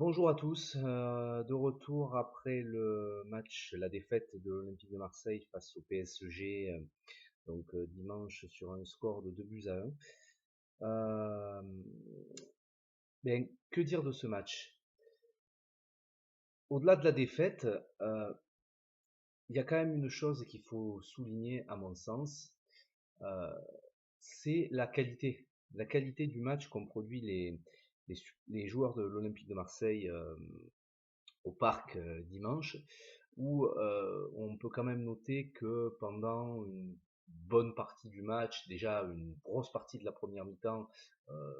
Bonjour à tous, de retour après le match, la défaite de l'Olympique de Marseille face au PSG, dimanche sur un score de 2 buts à 1. Ben, que dire de ce match? Au-delà de la défaite, il y a quand même une chose qu'il faut souligner à mon sens, euh, c'est la qualité du match qu'ont produit les joueurs de l'Olympique de Marseille au parc dimanche, où on peut quand même noter que pendant une bonne partie du match, déjà une grosse partie de la première mi-temps, euh,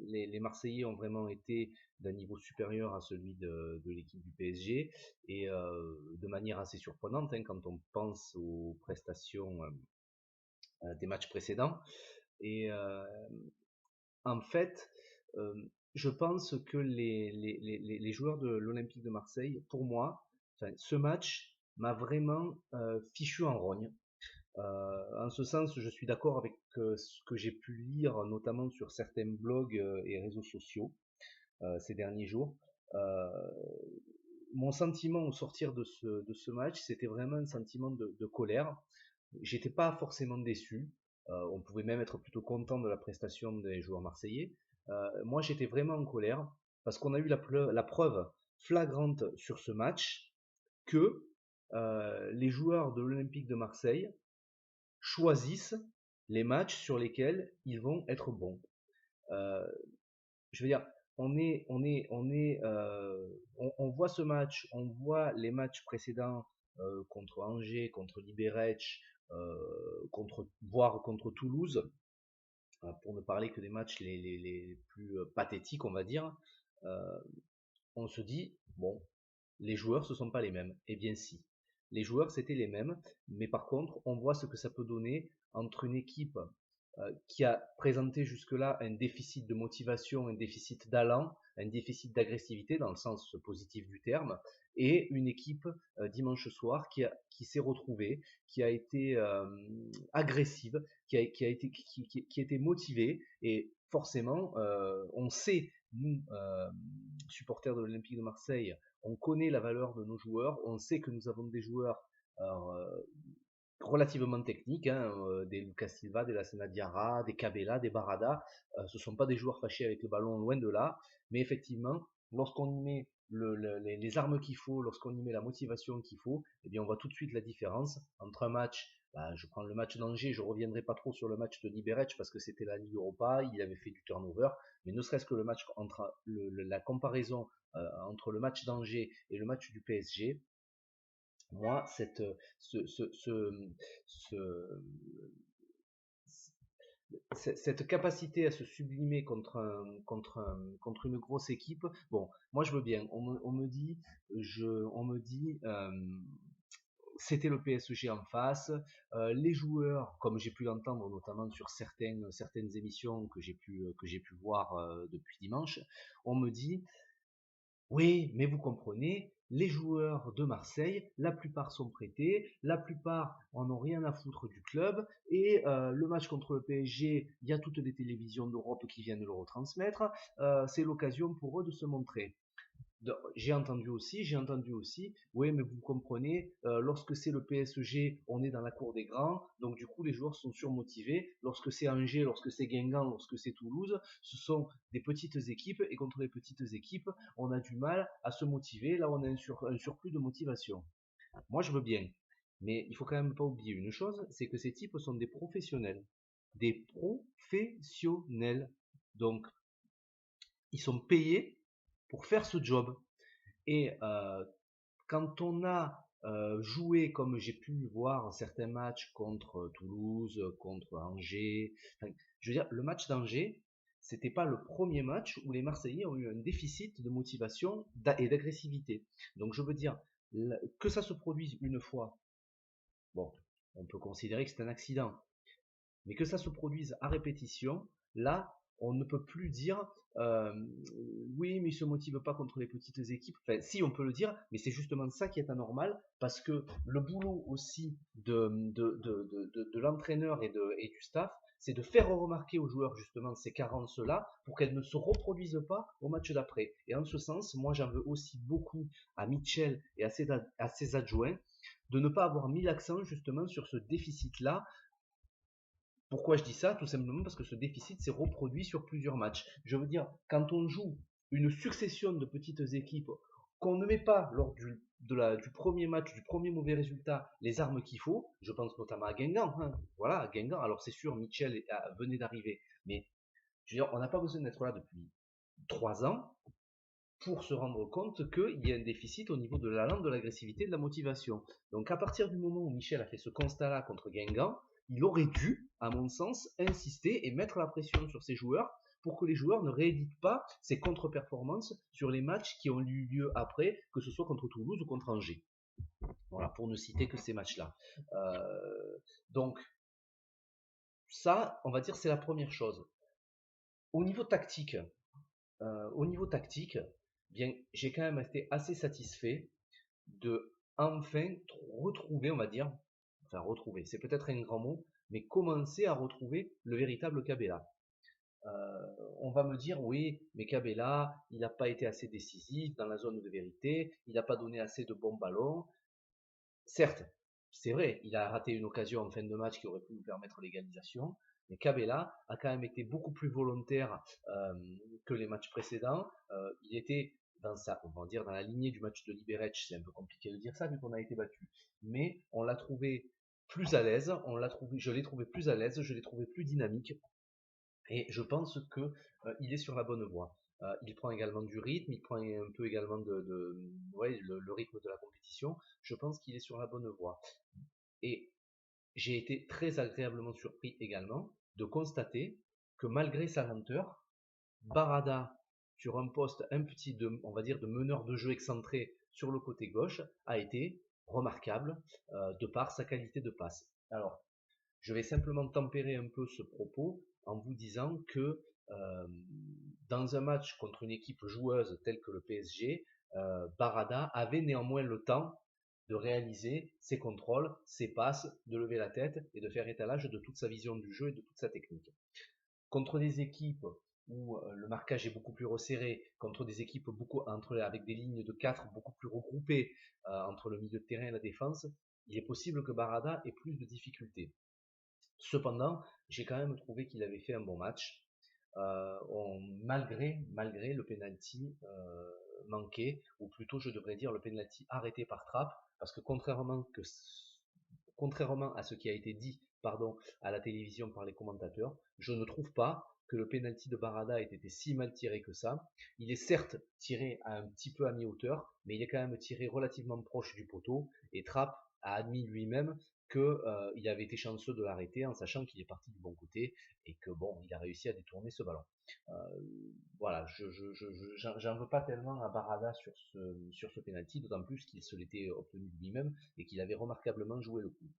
les Marseillais ont vraiment été d'un niveau supérieur à celui de l'équipe du PSG, et de manière assez surprenante hein, quand on pense aux prestations des matchs précédents. Et en fait, euh, je pense que les joueurs de l'Olympique de Marseille, pour moi, enfin, ce match m'a vraiment fichu en rogne. En ce sens, je suis d'accord avec ce que j'ai pu lire, notamment sur certains blogs et réseaux sociaux ces derniers jours. Euh, Mon sentiment au sortir de ce match, c'était vraiment un sentiment de colère. J'étais pas forcément déçu. On pouvait même être plutôt content de la prestation des joueurs marseillais. Moi, j'étais vraiment en colère parce qu'on a eu la preuve flagrante sur ce match que les joueurs de l'Olympique de Marseille choisissent les matchs sur lesquels ils vont être bons. Euh, je veux dire, on voit ce match, on voit les matchs précédents contre Angers, contre Liberec, voire contre Toulouse, pour ne parler que des matchs les plus pathétiques, on va dire. euh, on se dit, bon, les joueurs, ce ne sont pas les mêmes. Eh bien si, les joueurs, c'était les mêmes, mais par contre, on voit ce que ça peut donner entre une équipe qui a présenté jusque-là un déficit de motivation, un déficit d'allant, un déficit d'agressivité dans le sens positif du terme, et une équipe dimanche soir qui s'est retrouvée, qui a été agressive, qui a été motivée, et forcément, on sait, nous, supporters de l'Olympique de Marseille, on connaît la valeur de nos joueurs, on sait que nous avons des joueurs relativement techniques, hein, des Lucas Silva, des Lassana Diarra, des Cabella, des Barada. Ce ne sont pas des joueurs fâchés avec le ballon, loin de là. Mais effectivement, lorsqu'on y met les armes qu'il faut, lorsqu'on y met la motivation qu'il faut, eh bien, on voit tout de suite la différence entre un match. Bah, je prends le match d'Angers, je ne reviendrai pas trop sur le match de Liberec parce que c'était la Ligue Europa, il avait fait du turnover, mais ne serait-ce que le match entre la comparaison entre le match d'Angers et le match du PSG, moi, ce, ce, ce, ce- cette capacité à se sublimer contre une grosse équipe, bon, moi je veux bien. On me dit, c'était le PSG en face. Les joueurs, comme j'ai pu l'entendre notamment sur certaines émissions que j'ai pu voir depuis dimanche, on me dit oui, mais vous comprenez, les joueurs de Marseille, la plupart sont prêtés, la plupart en ont rien à foutre du club, et le match contre le PSG, il y a toutes les télévisions d'Europe qui viennent le retransmettre, c'est l'occasion pour eux de se montrer. J'ai entendu aussi, oui, mais vous comprenez, lorsque c'est le PSG, on est dans la cour des grands, donc du coup les joueurs sont surmotivés. Lorsque c'est Angers, lorsque c'est Guingamp, lorsque c'est Toulouse, ce sont des petites équipes, et contre les petites équipes, on a du mal à se motiver. Là, on a un surplus de motivation. Moi, je veux bien, mais il faut quand même pas oublier une chose, c'est que ces types sont des professionnels. Des professionnels. Donc, ils sont payés pour faire ce job. Et quand on a joué, comme j'ai pu voir certains matchs contre Toulouse, contre Angers, enfin, je veux dire, le match d'Angers, c'était pas le premier match où les Marseillais ont eu un déficit de motivation et d'agressivité. Donc je veux dire, que ça se produise une fois, bon, on peut considérer que c'est un accident. Mais que ça se produise à répétition, là, on ne peut plus dire euh, oui, mais il se motive pas contre les petites équipes. Enfin, si, on peut le dire, mais c'est justement ça qui est anormal, parce que le boulot aussi de l'entraîneur et du staff, c'est de faire remarquer aux joueurs justement ces carences-là pour qu'elles ne se reproduisent pas au match d'après. Et en ce sens, moi j'en veux aussi beaucoup à Mitchell et à ses adjoints de ne pas avoir mis l'accent justement sur ce déficit-là. Pourquoi je dis ça? Tout simplement parce que ce déficit s'est reproduit sur plusieurs matchs. Je veux dire, quand on joue une succession de petites équipes, qu'on ne met pas lors du premier match, du premier mauvais résultat, les armes qu'il faut, je pense notamment à Guingamp. Hein. Voilà, à Guingamp. Alors c'est sûr, Mitchell venait d'arriver, mais je veux dire, on n'a pas besoin d'être là depuis 3 ans pour se rendre compte qu'il y a un déficit au niveau de la lente, de l'agressivité, de la motivation. Donc à partir du moment où Michel a fait ce constat-là contre Guingamp, il aurait dû, à mon sens, insister et mettre la pression sur ses joueurs pour que les joueurs ne rééditent pas ces contre-performances sur les matchs qui ont eu lieu après, que ce soit contre Toulouse ou contre Angers. Voilà, pour ne citer que ces matchs-là. Donc, ça, on va dire, c'est la première chose. Au niveau tactique, bien, j'ai quand même été assez satisfait de enfin retrouver, on va dire, enfin retrouver, c'est peut-être un grand mot, mais commencer à retrouver le véritable Cabella. On va me dire, oui, mais Cabella, il n'a pas été assez décisif dans la zone de vérité, il n'a pas donné assez de bons ballons. Certes, c'est vrai, il a raté une occasion en fin de match qui aurait pu nous permettre l'égalisation, mais Cabella a quand même été beaucoup plus volontaire que les matchs précédents. Il était dans sa, on va dire dans la lignée du match de Liberec, c'est un peu compliqué de dire ça vu qu'on a été battu, mais on l'a trouvé plus à l'aise, je l'ai trouvé plus à l'aise, je l'ai trouvé plus dynamique, et je pense que il est sur la bonne voie. Il prend également du rythme, il prend un peu également ouais, le rythme de la compétition. Je pense qu'il est sur la bonne voie. Et j'ai été très agréablement surpris également de constater que malgré sa lenteur, Barada, sur un poste on va dire de meneur de jeu excentré sur le côté gauche, a été remarquable de par sa qualité de passe. Alors, je vais simplement tempérer un peu ce propos en vous disant que dans un match contre une équipe joueuse telle que le PSG, Barada avait néanmoins le temps de réaliser ses contrôles, ses passes, de lever la tête et de faire étalage de toute sa vision du jeu et de toute sa technique. Contre des équipes où le marquage est beaucoup plus resserré, contre des équipes avec des lignes de 4 beaucoup plus regroupées entre le milieu de terrain et la défense, il est possible que Barada ait plus de difficultés. Cependant, j'ai quand même trouvé qu'il avait fait un bon match, malgré le penalty manqué, ou plutôt je devrais dire le penalty arrêté par Trapp, parce que contrairement à ce qui a été dit à la télévision par les commentateurs, je ne trouve pas que le penalty de Barada ait été si mal tiré que ça. Il est certes tiré à un petit peu à mi-hauteur, mais il est quand même tiré relativement proche du poteau, et Trapp a admis lui-même qu'il avait été chanceux de l'arrêter en sachant qu'il est parti du bon côté et que bon, il a réussi à détourner ce ballon. Voilà, j'en veux pas tellement à Barada sur ce penalty, d'autant plus qu'il se l'était obtenu lui-même et qu'il avait remarquablement joué le coup.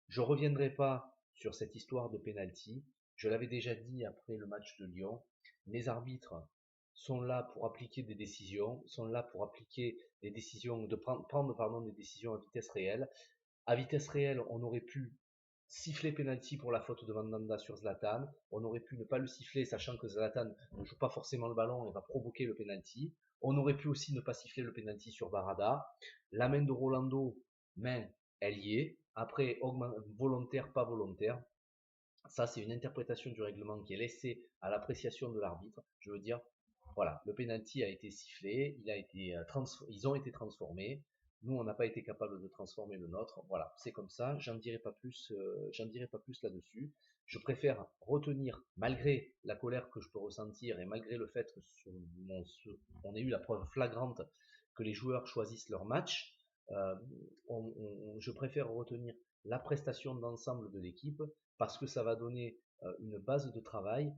Je reviendrai pas sur cette histoire de penalty. Je l'avais déjà dit après le match de Lyon. Les arbitres sont là pour appliquer des décisions, sont là pour appliquer des décisions, prendre des décisions à vitesse réelle. À vitesse réelle, on aurait pu siffler penalty pour la faute de Mandanda sur Zlatan. On aurait pu ne pas le siffler, sachant que Zlatan ne joue pas forcément le ballon et va provoquer le penalty. On aurait pu aussi ne pas siffler le penalty sur Barada. La main de Rolando, elle y est. Après, volontaire, pas volontaire. Ça, c'est une interprétation du règlement qui est laissée à l'appréciation de l'arbitre. Je veux dire, voilà, le penalty a été sifflé, ils ont été transformés. Nous, on n'a pas été capable de transformer le nôtre. Voilà, c'est comme ça. J'en dirai pas plus là-dessus. Je préfère retenir, malgré la colère que je peux ressentir et malgré le fait que on ait eu la preuve flagrante que les joueurs choisissent leur match, je préfère retenir la prestation d'ensemble de l'équipe parce que ça va donner une base de travail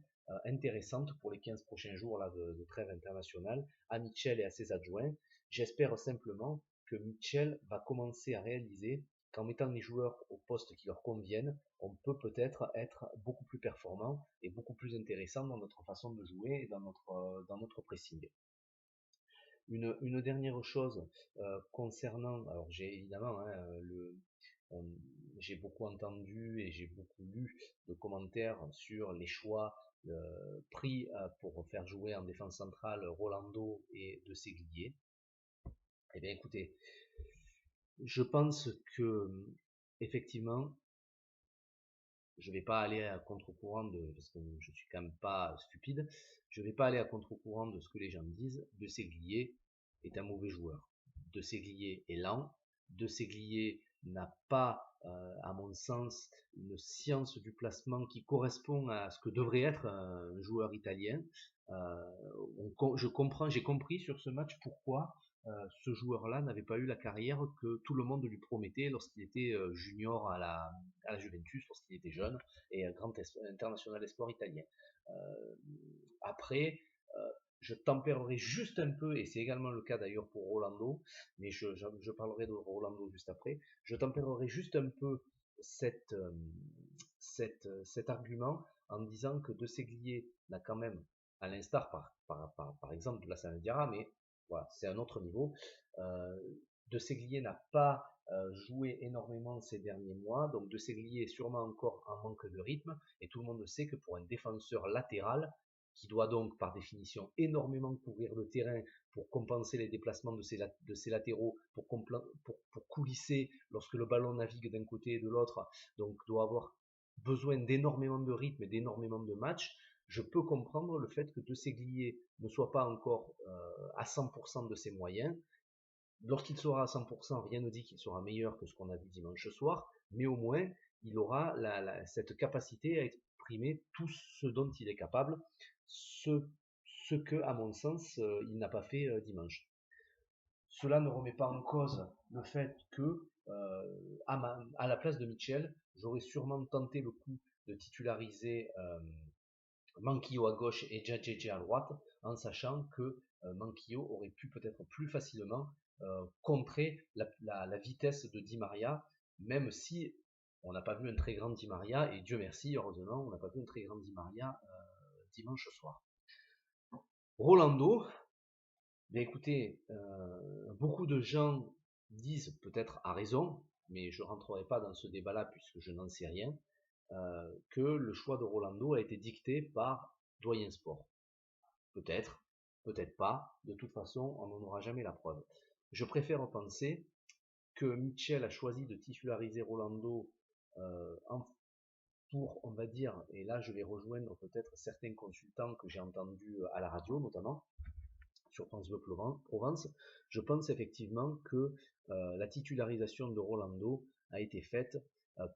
intéressante pour les 15 prochains jours là, de trêve internationale à Mitchell et à ses adjoints. J'espère simplement que Mitchell va commencer à réaliser qu'en mettant les joueurs au poste qui leur conviennent, on peut peut-être être beaucoup plus performant et beaucoup plus intéressant dans notre façon de jouer et dans notre pressing. Une dernière chose concernant, alors j'ai évidemment j'ai beaucoup entendu et j'ai beaucoup lu de commentaires sur les choix pris pour faire jouer en défense centrale Rolando et De Séguier. Eh bien écoutez, je pense que effectivement, je vais pas aller à contre-courant parce que je suis quand même pas stupide, je vais pas aller à contre-courant de ce que les gens me disent. De Séguier est un mauvais joueur. De Séguier est lent. De Séguier n'a pas, à mon sens, une science du placement qui correspond à ce que devrait être un joueur italien. J'ai compris sur ce match pourquoi ce joueur-là n'avait pas eu la carrière que tout le monde lui promettait lorsqu'il était junior à la Juventus, lorsqu'il était jeune, et un grand international espoir italien. Euh, Après, je tempérerai juste un peu, et c'est également le cas d'ailleurs pour Rolando, mais je parlerai de Rolando juste après, je tempérerai juste un peu cette, euh, cet argument en disant que De Séglier n'a quand même, à l'instar par exemple de la Diarra, mais voilà, c'est un autre niveau, euh, De Séglier n'a pas joué énormément ces derniers mois, donc De Séglier est sûrement encore en manque de rythme, et tout le monde sait que pour un défenseur latéral, qui doit donc par définition énormément couvrir le terrain pour compenser les déplacements de ses latéraux, pour coulisser lorsque le ballon navigue d'un côté et de l'autre, donc doit avoir besoin d'énormément de rythme et d'énormément de matchs. Je peux comprendre le fait que De Séglier ne soit pas encore à 100% de ses moyens. Lorsqu'il sera à 100%, rien ne dit qu'il sera meilleur que ce qu'on a vu dimanche soir, mais au moins il aura cette capacité à exprimer tout ce dont il est capable, ce, ce que, à mon sens, il n'a pas fait dimanche. Cela ne remet pas en cause le fait que, à la place de Mitchell, j'aurais sûrement tenté le coup de titulariser Manquillo à gauche et Djadjedje à droite, en sachant que Manquillo aurait pu peut-être plus facilement contrer la vitesse de Di Maria, même si on n'a pas vu un très grand Di Maria, et Dieu merci, heureusement, on n'a pas vu un très grand Di Maria dimanche soir. Rolando, bien écoutez, beaucoup de gens disent, peut-être à raison, mais je ne rentrerai pas dans ce débat-là puisque je n'en sais rien, que le choix de Rolando a été dicté par Doyen Sport. Peut-être, peut-être pas, de toute façon, on n'en aura jamais la preuve. Je préfère penser que Mitchell a choisi de titulariser Rolando pour, on va dire, et là je vais rejoindre peut-être certains consultants que j'ai entendus à la radio notamment, sur France Bleu Provence, je pense effectivement que la titularisation de Rolando a été faite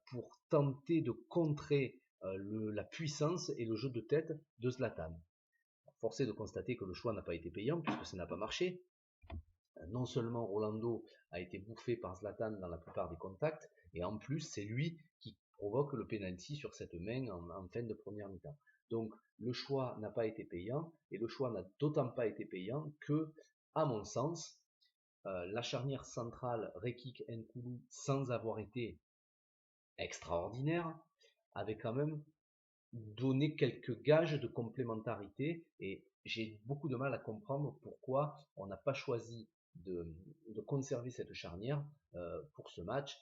pour tenter de contrer la puissance et le jeu de tête de Zlatan. Force est de constater que le choix n'a pas été payant puisque ça n'a pas marché. Non seulement Rolando a été bouffé par Zlatan dans la plupart des contacts, et en plus c'est lui qui provoque le penalty sur cette main en fin de première mi-temps. Donc le choix n'a pas été payant, et le choix n'a d'autant pas été payant que, à mon sens, la charnière centrale Rekik Nkoulou, sans avoir été extraordinaire, avait quand même donné quelques gages de complémentarité, et j'ai beaucoup de mal à comprendre pourquoi on n'a pas choisi de conserver cette charnière pour ce match.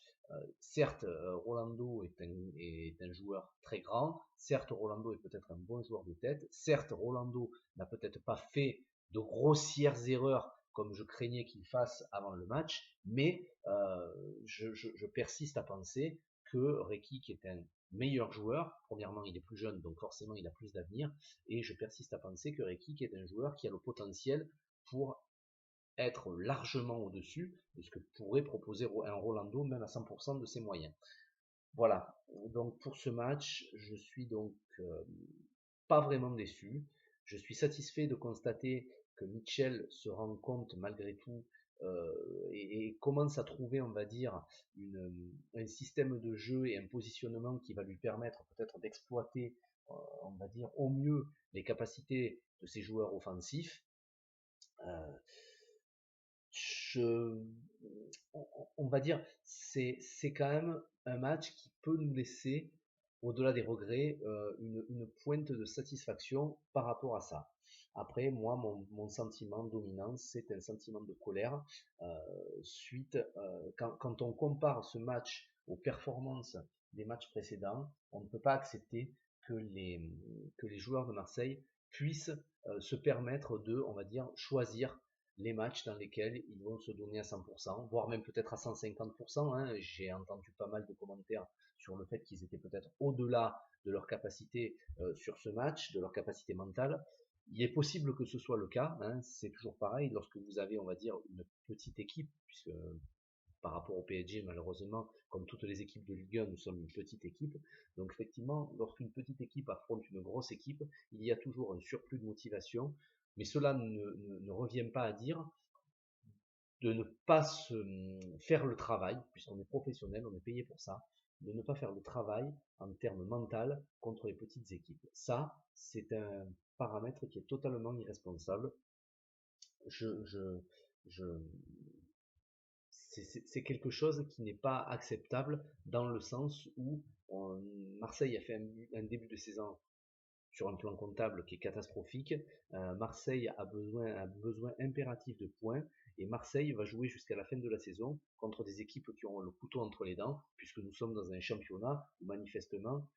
Certes, Rolando est un joueur très grand, certes Rolando est peut-être un bon joueur de tête, certes Rolando n'a peut-être pas fait de grossières erreurs comme je craignais qu'il fasse avant le match, mais je persiste à penser que Reiki, qui est un meilleur joueur, premièrement il est plus jeune donc forcément il a plus d'avenir, et je persiste à penser que Reiki est un joueur qui a le potentiel pour être largement au-dessus de ce que pourrait proposer un Rolando même à 100% de ses moyens. Voilà, donc pour ce match je suis donc pas vraiment déçu, je suis satisfait de constater que Mitchell se rend compte malgré tout et commence à trouver, on va dire, un système de jeu et un positionnement qui va lui permettre peut-être d'exploiter, on va dire, au mieux les capacités de ses joueurs offensifs. Euh, je, on va dire, c'est quand même un match qui peut nous laisser, au-delà des regrets, une pointe de satisfaction par rapport à ça. Après, moi, mon sentiment dominant, c'est un sentiment de colère suite, quand on compare ce match aux performances des matchs précédents, on ne peut pas accepter que les joueurs de Marseille puissent se permettre de, on va dire, choisir les matchs dans lesquels ils vont se donner à 100%, voire même peut-être à 150%. Hein. J'ai entendu pas mal de commentaires sur le fait qu'ils étaient peut-être au-delà de leur capacité sur ce match, de leur capacité mentale. Il est possible que ce soit le cas, hein. C'est toujours pareil lorsque vous avez, on va dire, une petite équipe, puisque par rapport au PSG, malheureusement, comme toutes les équipes de Ligue 1, nous sommes une petite équipe. Donc effectivement, lorsqu'une petite équipe affronte une grosse équipe, il y a toujours un surplus de motivation, mais cela ne revient pas à dire de ne pas faire le travail, puisqu'on est professionnel, on est payé pour ça, de ne pas faire le travail en termes mental contre les petites équipes. Ça, c'est un paramètre qui est totalement irresponsable. Je, je, je, c'est quelque chose qui n'est pas acceptable dans le sens où Marseille a fait un début de saison sur un plan comptable qui est catastrophique. Marseille a besoin impératif de points et Marseille va jouer jusqu'à la fin de la saison contre des équipes qui auront le couteau entre les dents, puisque nous sommes dans un championnat où manifestement,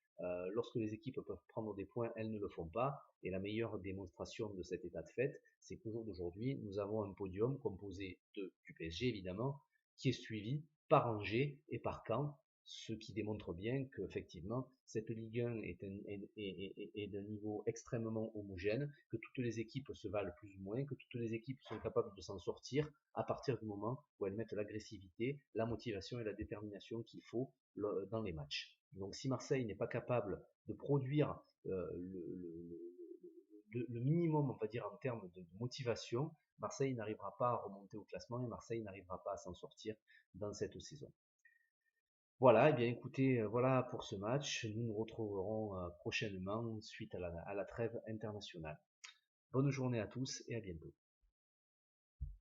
lorsque les équipes peuvent prendre des points, elles ne le font pas. Et la meilleure démonstration de cet état de fait, c'est qu'au jour d'aujourd'hui, nous avons un podium composé du PSG évidemment, qui est suivi par Angers et par Caen, ce qui démontre bien qu'effectivement, cette Ligue 1 est d'un niveau extrêmement homogène, que toutes les équipes se valent plus ou moins, que toutes les équipes sont capables de s'en sortir à partir du moment où elles mettent l'agressivité, la motivation et la détermination qu'il faut dans les matchs. Donc si Marseille n'est pas capable de produire le minimum, on va dire, en termes de motivation, Marseille n'arrivera pas à remonter au classement et Marseille n'arrivera pas à s'en sortir dans cette saison. Voilà, et bien écoutez, voilà pour ce match. Nous nous retrouverons prochainement suite à la trêve internationale. Bonne journée à tous et à bientôt.